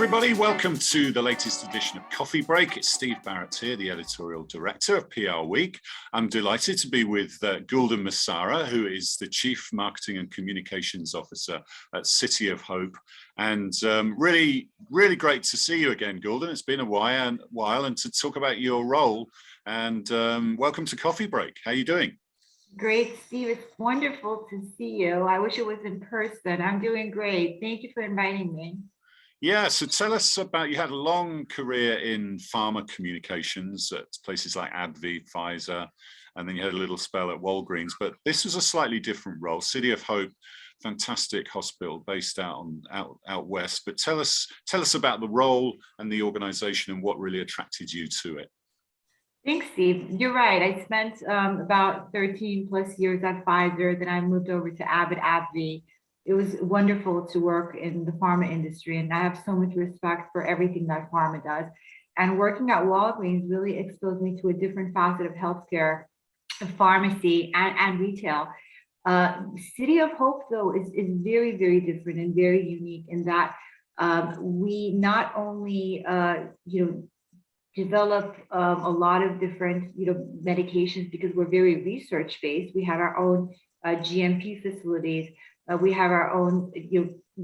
everybody. Welcome to the latest edition of Coffee Break. It's Steve Barrett here, the editorial director of PR Week. I'm delighted to be with Gulden Mesara, who is the Chief Marketing and Communications Officer at City of Hope. And really great to see you again, Gulden. It's been a while and to talk about your role. And welcome to Coffee Break. How are you doing? Great, Steve. It's wonderful to see you. I wish it was in person. I'm doing great. Thank you for inviting me. Yeah, so tell us about, you had a long career in pharma communications at places like AbbVie, Pfizer, and then you had a little spell at Walgreens, but this was a slightly different role. City of Hope, fantastic hospital based out west, but tell us about the role and the organization and what really attracted you to it. Thanks, Steve. You're right. I spent about 13 plus years at Pfizer, then I moved over to AbbVie. It was wonderful to work in the pharma industry, and I have so much respect for everything that pharma does. And working at Walgreens really exposed me to a different facet of healthcare, pharmacy, and retail. City of Hope, though, is very, very different and very unique in that we not only, develop a lot of different, medications because we're very research based. We have our own GMP facilities. We have our own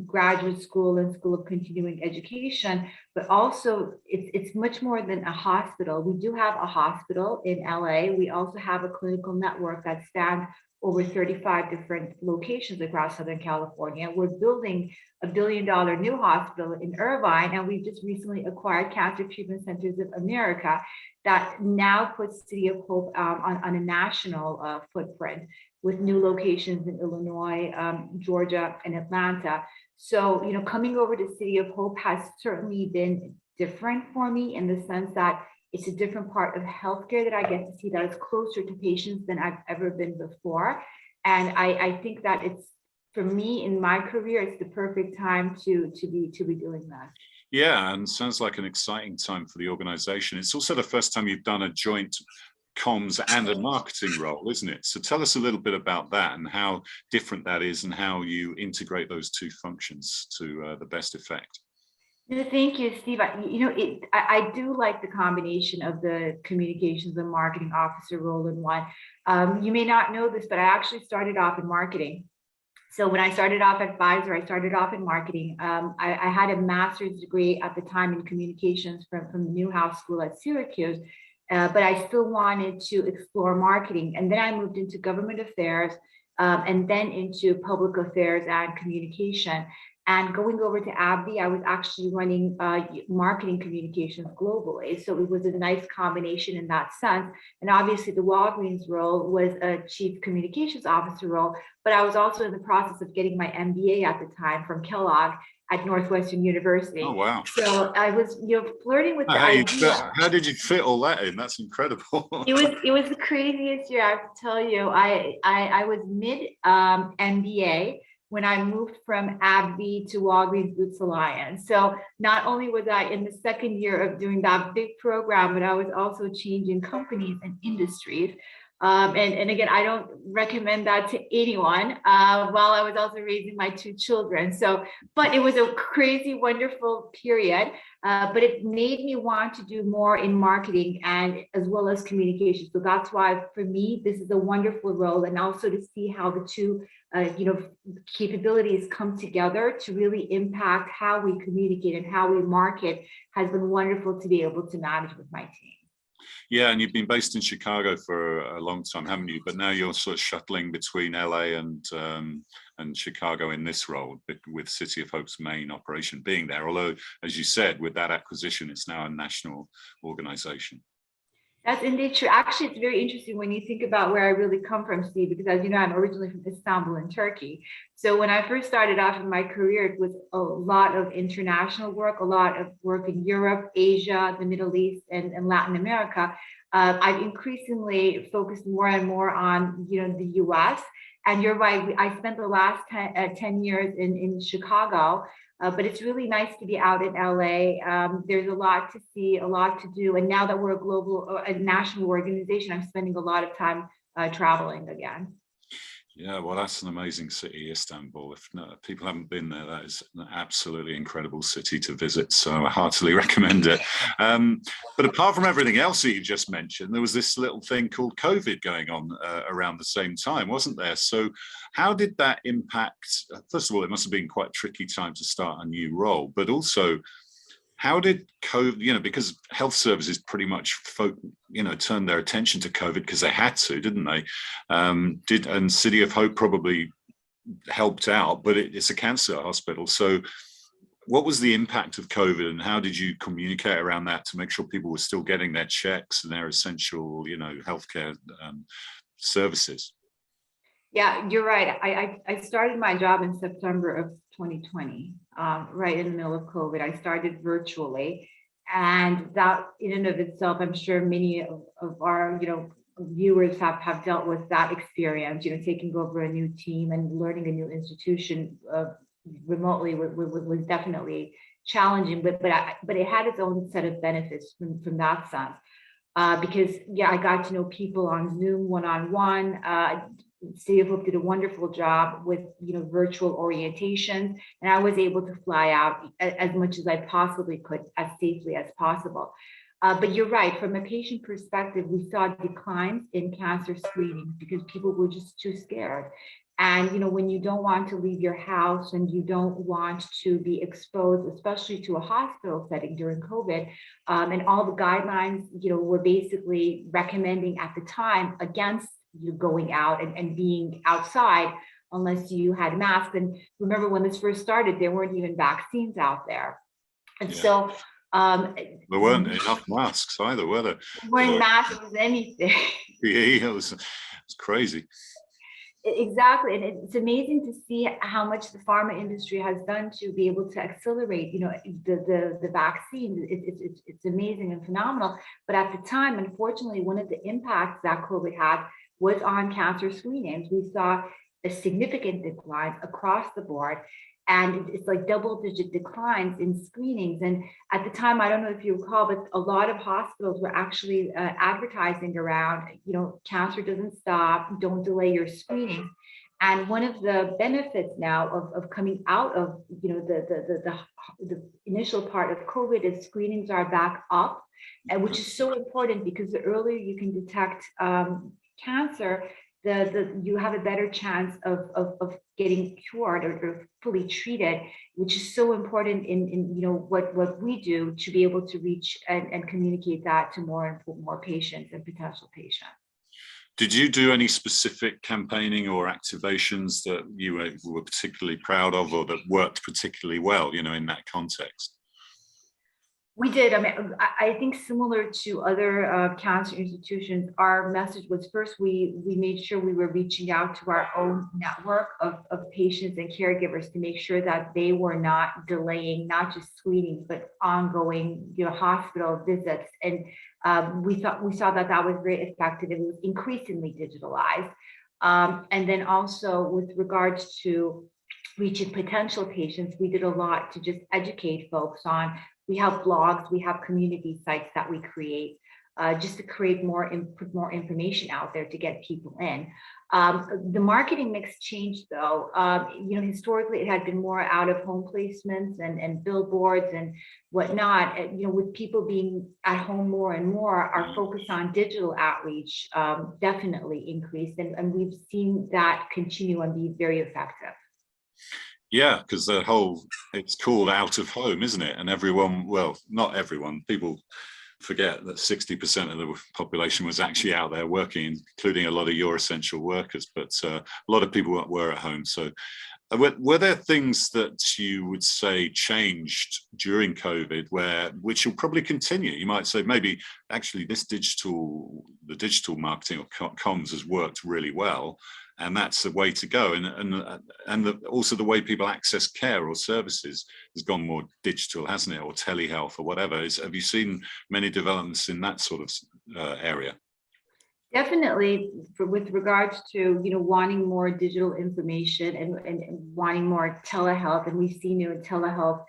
graduate school and school of continuing education, but also it's much more than a hospital. We do have a hospital in LA. We also have a clinical network that spans over 35 different locations across Southern California. We're building a $1 billion new hospital in Irvine, and we've just recently acquired Cancer Treatment Centers of America that now puts City of Hope on a national footprint, with new locations in Illinois, Georgia, and Atlanta. So, coming over to City of Hope has certainly been different for me in the sense that it's a different part of healthcare that I get to see that is closer to patients than I've ever been before. And I think that it's, for me in my career, it's the perfect time to be doing that. Yeah, and sounds like an exciting time for the organization. It's also the first time you've done a joint comms and a marketing role, isn't it? So tell us a little bit about that and how different that is and how you integrate those two functions to the best effect. Thank you, Steve. I do like the combination of the communications and marketing officer role in one. You may not know this, but I actually started off in marketing. So when I started off at Pfizer, I started off in marketing. I had a master's degree at the time in communications from the Newhouse School at Syracuse. But I still wanted to explore marketing. And then I moved into government affairs and then into public affairs and communication. And going over to AbbVie, I was actually running marketing communications globally. So it was a nice combination in that sense. And obviously the Walgreens role was a chief communications officer role, but I was also in the process of getting my MBA at the time from Kellogg at Northwestern University. Oh, wow. So I was, flirting with the idea. How did you fit all that in? That's incredible. It was the craziest year, I have to tell you. I was mid MBA when I moved from AbbVie to Walgreens Boots Alliance. So not only was I in the second year of doing that big program, but I was also changing companies and industries. And again, I don't recommend that to anyone while I was also raising my two children. So, but it was a crazy, wonderful period. But it made me want to do more in marketing and as well as communication. So that's why for me, this is a wonderful role. And also to see how the two capabilities come together to really impact how we communicate and how we market has been wonderful to be able to manage with my team. Yeah, and you've been based in Chicago for a long time, haven't you? But now you're sort of shuttling between LA and Chicago in this role, with City of Hope's main operation being there. Although, as you said, with that acquisition, it's now a national organization. That's indeed true. Actually, it's very interesting when you think about where I really come from, Steve, because as you know, I'm originally from Istanbul in Turkey. So when I first started off in my career, it was a lot of international work, a lot of work in Europe, Asia, the Middle East, and Latin America. I've increasingly focused more and more on, the US. And you're right, I spent the last 10 years in Chicago. But it's really nice to be out in LA. There's a lot to see, a lot to do. And now that we're a national organization, I'm spending a lot of time traveling again. Yeah, well, that's an amazing city, Istanbul. If people haven't been there, that is an absolutely incredible city to visit. So I heartily recommend it. But apart from everything else that you just mentioned, there was this little thing called COVID going on around the same time, wasn't there? So how did that impact? First of all, it must have been quite a tricky time to start a new role, but also how did COVID, because health services pretty much turned their attention to COVID because they had to, didn't they? And City of Hope probably helped out, but it's a cancer hospital. So what was the impact of COVID, and how did you communicate around that to make sure people were still getting their checks and their essential, healthcare services? Yeah, you're right. I started my job in September of 2020, right in the middle of COVID. I started virtually, and that in and of itself, I'm sure many of our, viewers have dealt with that experience, taking over a new team and learning a new institution remotely was definitely challenging, but it had its own set of benefits from that sense. Because I got to know people on Zoom one-on-one. City of Hope did a wonderful job with virtual orientation, and I was able to fly out as much as I possibly could, as safely as possible. But you're right, from a patient perspective, we saw declines in cancer screenings because people were just too scared. And when you don't want to leave your house and you don't want to be exposed, especially to a hospital setting during COVID, and all the guidelines, were basically recommending at the time against you going out and being outside unless you had masks. And remember, when this first started, there weren't even vaccines out there. And so there weren't enough masks either, were there? Wearing masks was anything. Yeah, it was crazy. Exactly. And it's amazing to see how much the pharma industry has done to be able to accelerate, the vaccine. It's amazing and phenomenal. But at the time, unfortunately, one of the impacts that COVID had was on cancer screenings. We saw a significant decline across the board. And it's like double-digit declines in screenings. And at the time, I don't know if you recall, but a lot of hospitals were actually advertising around, cancer doesn't stop, don't delay your screening. And one of the benefits now of coming out of, the initial part of COVID is screenings are back up, and which is so important because the earlier you can detect cancer, you have a better chance of getting cured or fully treated, which is so important in what we do to be able to reach and communicate that to more patients and potential patients. Did you do any specific campaigning or activations that you were particularly proud of or that worked particularly well, in that context? We did. I mean, I think similar to other cancer institutions, our message was first, we made sure we were reaching out to our own network of patients and caregivers to make sure that they were not delaying, not just screenings, but ongoing, hospital visits. And we saw that was very effective. It was increasingly digitalized. And then also with regards to reaching potential patients, we did a lot to just educate folks on. We have blogs, we have community sites that we create just to create put more information out there to get people in. The marketing mix changed though. Historically it had been more out of home placements and billboards and whatnot. With people being at home more and more, our focus on digital outreach definitely increased, and we've seen that continue and be very effective. Yeah, because it's called out of home, isn't it? And everyone, well, not everyone, people forget that 60% of the population was actually out there working, including a lot of your essential workers, but a lot of people were at home. So were there things that you would say changed during COVID which will probably continue? You might say maybe actually the digital marketing or comms has worked really well, and that's the way to go. And also the way people access care or services has gone more digital, hasn't it? Or telehealth or whatever. Have you seen many developments in that sort of area? Definitely, with regards to wanting more digital information and wanting more telehealth, and we've seen telehealth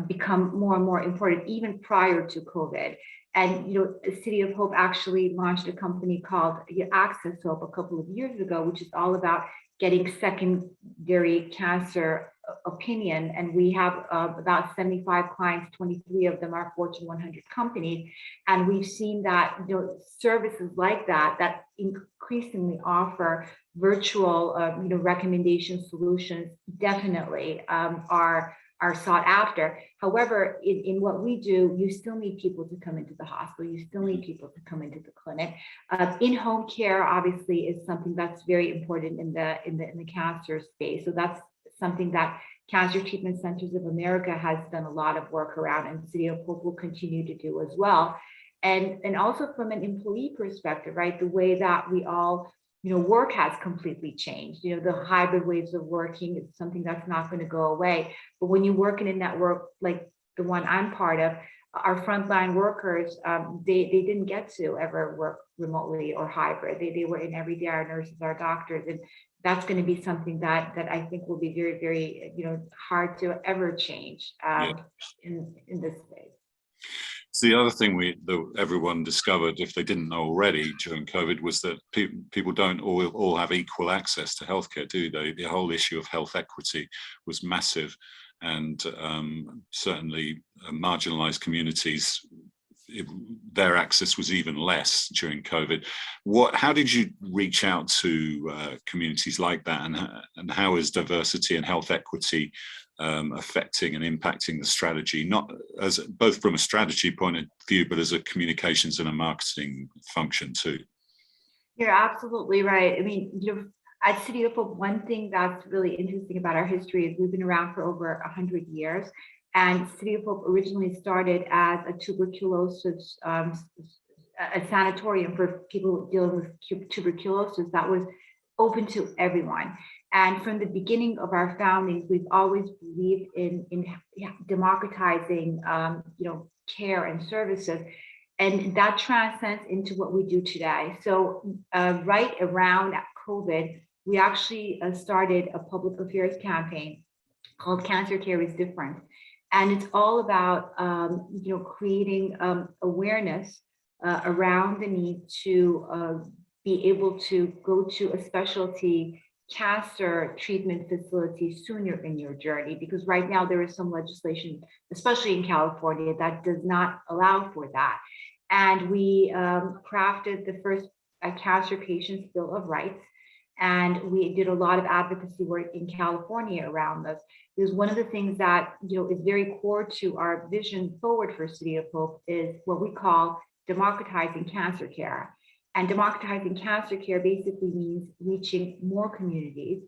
become more and more important even prior to COVID. And City of Hope actually launched a company called Access Hope a couple of years ago, which is all about getting secondary cancer opinion. And we have about 75 clients, 23 of them are Fortune 100 companies. And we've seen that services like that increasingly offer virtual recommendation solutions definitely are sought after. However, in what we do, you still need people to come into the hospital. You still need people to come into the clinic. In-home care obviously is something that's very important in the cancer space. So that's something that Cancer Treatment Centers of America has done a lot of work around, and City of Hope will continue to do as well. And also from an employee perspective, right? The way that we all work has completely changed. The hybrid ways of working is something that's not going to go away. But when you work in a network like the one I'm part of, our frontline workers, they didn't get to ever work remotely or hybrid. They were in every day, our nurses, our doctors, and that's going to be something that I think will be very, very, hard to ever change in this space. So the other thing that everyone discovered, if they didn't know already during COVID, was that people don't all have equal access to healthcare, do they? The whole issue of health equity was massive, and certainly marginalized communities, their access was even less during COVID. How did you reach out to communities like that, and how is diversity and health equity affecting and impacting the strategy, not as both from a strategy point of view, but as a communications and a marketing function too? You're absolutely right. I mean, at City of Hope, one thing that's really interesting about our history is we've been around for over 100 years. And City of Hope originally started as a tuberculosis, a sanatorium for people dealing with tuberculosis that was open to everyone. And from the beginning of our foundings, we've always believed in democratizing, care and services, and that transcends into what we do today. So, right around COVID, we actually started a public affairs campaign called "Cancer Care is Different," and it's all about, creating awareness around the need to be able to go to a specialty cancer treatment facility sooner in your journey, because right now there is some legislation, especially in California, that does not allow for that. And we crafted the first Cancer Patients Bill of Rights, and we did a lot of advocacy work in California around this. Because one of the things that is very core to our vision forward for City of Hope is what we call democratizing cancer care. And democratizing cancer care basically means reaching more communities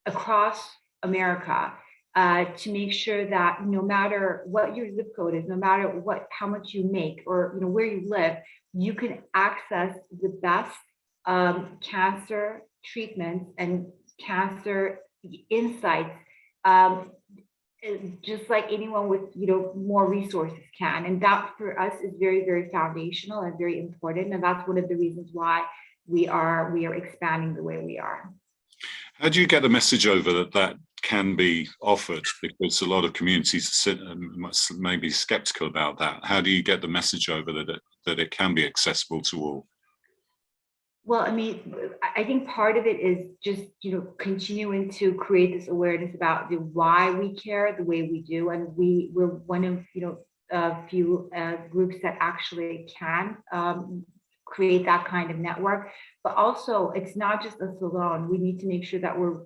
across America to make sure that no matter what your zip code is, no matter how much you make or where you live, you can access the best cancer treatments and cancer insights, just like anyone with more resources can. And that for us is very, very foundational and very important. And that's one of the reasons why we are expanding the way we are. How do you get the message over that can be offered? Because a lot of communities may be skeptical about that. How do you get the message over that it can be accessible to all? Well, I mean, I think part of it is just, continuing to create this awareness about why we care the way we do. And we're one of, a few groups that actually can create that kind of network. But also, it's not just us alone. We need to make sure that we're,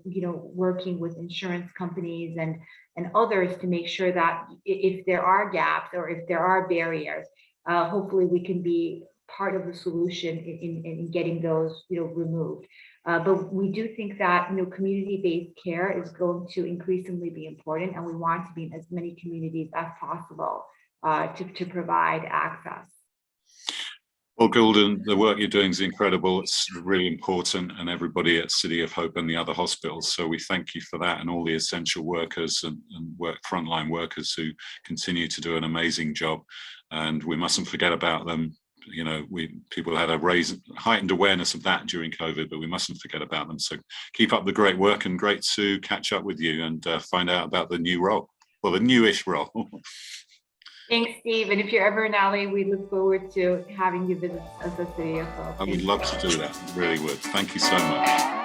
working with insurance companies and others to make sure that if there are gaps or if there are barriers, hopefully we can be part of the solution in getting those removed. But we do think that community-based care is going to increasingly be important, and we want to be in as many communities as possible to provide access. Well, Gulden, the work you're doing is incredible. It's really important, and everybody at City of Hope and the other hospitals. So we thank you for that, and all the essential workers and frontline workers who continue to do an amazing job. And we mustn't forget about them. People had a heightened awareness of that during COVID, but we mustn't forget about them. So keep up the great work, and great to catch up with you and find out about the new role, well, the newish role. Thanks, Steve. And if you're ever in LA, we look forward to having you visit us at City of Hope. I would love to do that. Really would. Thank you so much.